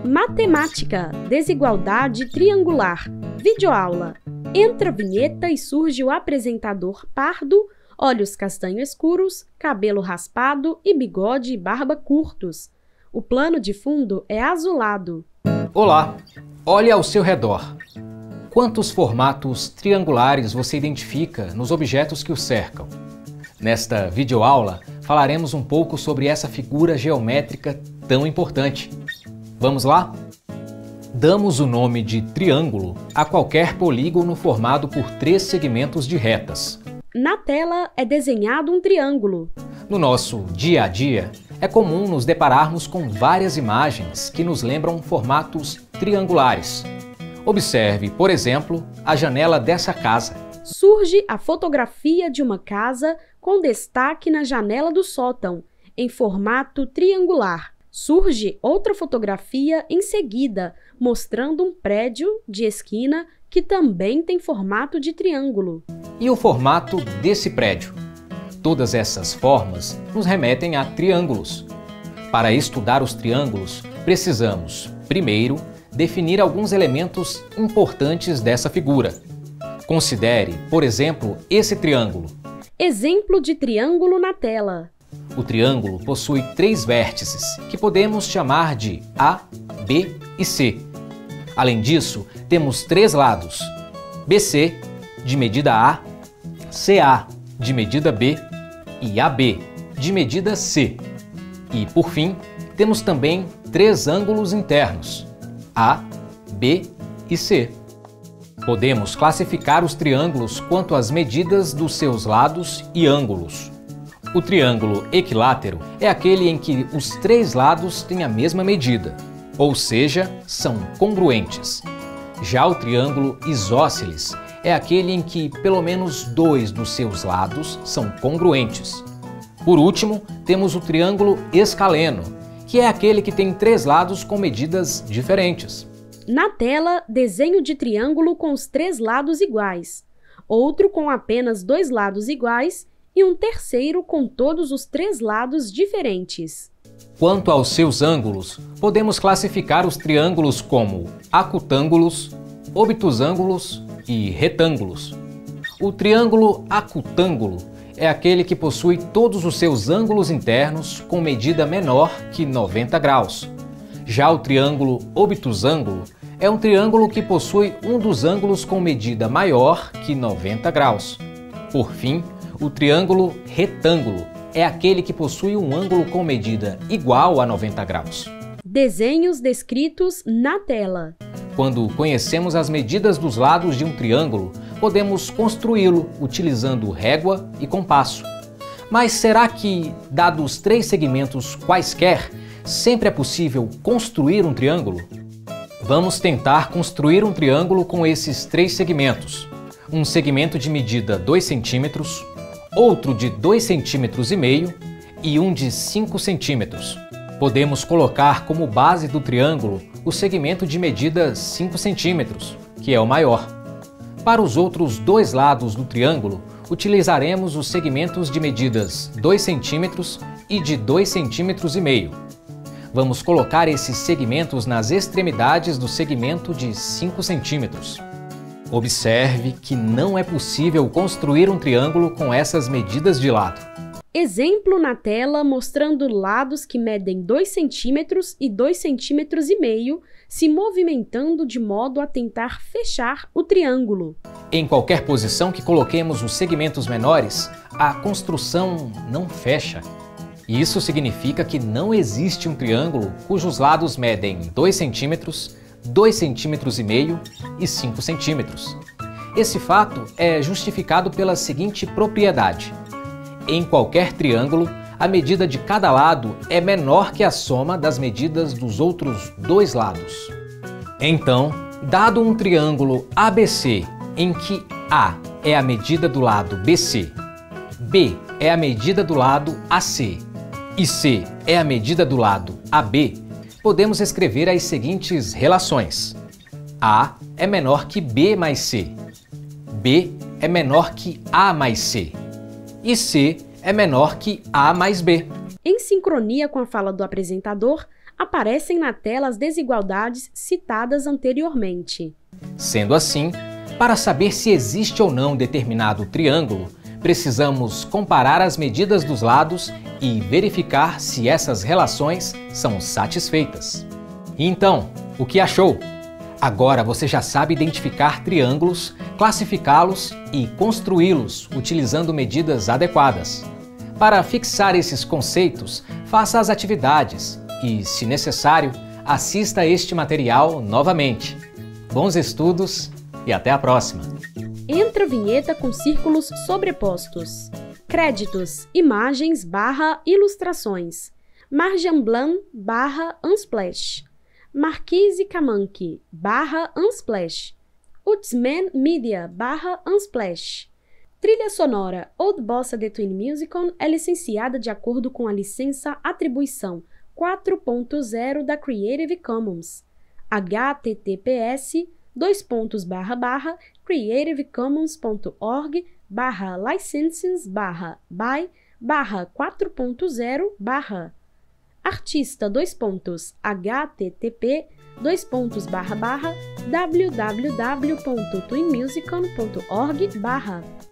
Matemática, desigualdade triangular, videoaula. Entra a vinheta e surge o apresentador pardo, olhos castanho escuros, cabelo raspado e bigode e barba curtos. O plano de fundo é azulado. Olá, olhe ao seu redor. Quantos formatos triangulares você identifica nos objetos que o cercam? Nesta videoaula, falaremos um pouco sobre essa figura geométrica tão importante. Vamos lá? Damos o nome de triângulo a qualquer polígono formado por 3 segmentos de retas. Na tela é desenhado um triângulo. No nosso dia a dia, é comum nos depararmos com várias imagens que nos lembram formatos triangulares. Observe, por exemplo, a janela dessa casa. Surge a fotografia de uma casa com destaque na janela do sótão, em formato triangular. Surge outra fotografia em seguida, mostrando um prédio de esquina que também tem formato de triângulo. E o formato desse prédio? Todas essas formas nos remetem a triângulos. Para estudar os triângulos, precisamos, primeiro, definir alguns elementos importantes dessa figura. Considere, por exemplo, esse triângulo. Exemplo de triângulo na tela. O triângulo possui 3 vértices, que podemos chamar de A, B e C. Além disso, temos 3 lados: BC, de medida A, CA, de medida B, e AB, de medida C. E, por fim, temos também 3 ângulos internos: A, B e C. Podemos classificar os triângulos quanto às medidas dos seus lados e ângulos. O triângulo equilátero é aquele em que os 3 lados têm a mesma medida, ou seja, são congruentes. Já o triângulo isósceles é aquele em que pelo menos 2 dos seus lados são congruentes. Por último, temos o triângulo escaleno, que é aquele que tem 3 lados com medidas diferentes. Na tela, desenho de triângulo com os 3 lados iguais, outro com apenas 2 lados iguais e um terceiro com todos os 3 lados diferentes. Quanto aos seus ângulos, podemos classificar os triângulos como acutângulos, obtusângulos e retângulos. O triângulo acutângulo é aquele que possui todos os seus ângulos internos com medida menor que 90 graus. Já o triângulo obtusângulo é um triângulo que possui um dos ângulos com medida maior que 90 graus. Por fim, o triângulo retângulo é aquele que possui um ângulo com medida igual a 90 graus. Desenhos descritos na tela. Quando conhecemos as medidas dos lados de um triângulo, podemos construí-lo utilizando régua e compasso. Mas será que, dados 3 segmentos quaisquer, sempre é possível construir um triângulo? Vamos tentar construir um triângulo com esses 3 segmentos. Um segmento de medida 2 cm, outro de 2,5 cm e um de 5 cm. Podemos colocar como base do triângulo o segmento de medida 5 cm, que é o maior. Para os outros 2 lados do triângulo, utilizaremos os segmentos de medidas 2 cm e de 2,5 cm. Vamos colocar esses segmentos nas extremidades do segmento de 5 cm. Observe que não é possível construir um triângulo com essas medidas de lado. Exemplo na tela mostrando lados que medem 2 cm e 2,5 cm se movimentando de modo a tentar fechar o triângulo. Em qualquer posição que coloquemos os segmentos menores, a construção não fecha. Isso significa que não existe um triângulo cujos lados medem 2 cm, 2,5 cm e 5 cm. Esse fato é justificado pela seguinte propriedade: em qualquer triângulo, a medida de cada lado é menor que a soma das medidas dos outros 2 lados. Então, dado um triângulo ABC em que A é a medida do lado BC, B é a medida do lado AC e C é a medida do lado AB, podemos escrever as seguintes relações: A é menor que B mais C, B é menor que A mais C e C é menor que A mais B. Em sincronia com a fala do apresentador, aparecem na tela as desigualdades citadas anteriormente. Sendo assim, para saber se existe ou não determinado triângulo, precisamos comparar as medidas dos lados e verificar se essas relações são satisfeitas. Então, o que achou? Agora você já sabe identificar triângulos, classificá-los e construí-los utilizando medidas adequadas. Para fixar esses conceitos, faça as atividades e, se necessário, assista a este material novamente. Bons estudos e até a próxima! Entra vinheta com círculos sobrepostos. Créditos, imagens / ilustrações. Marjan Blanc / Unsplash. Marquise Camanque / Unsplash. Utsman Media / Unsplash. Trilha sonora Old Bossa The Twin Musicon é licenciada de acordo com a licença Atribuição 4.0 da Creative Commons. https://creative-commons.org/licenses/by/4.0/ Artista http://www.twinmusicon.org/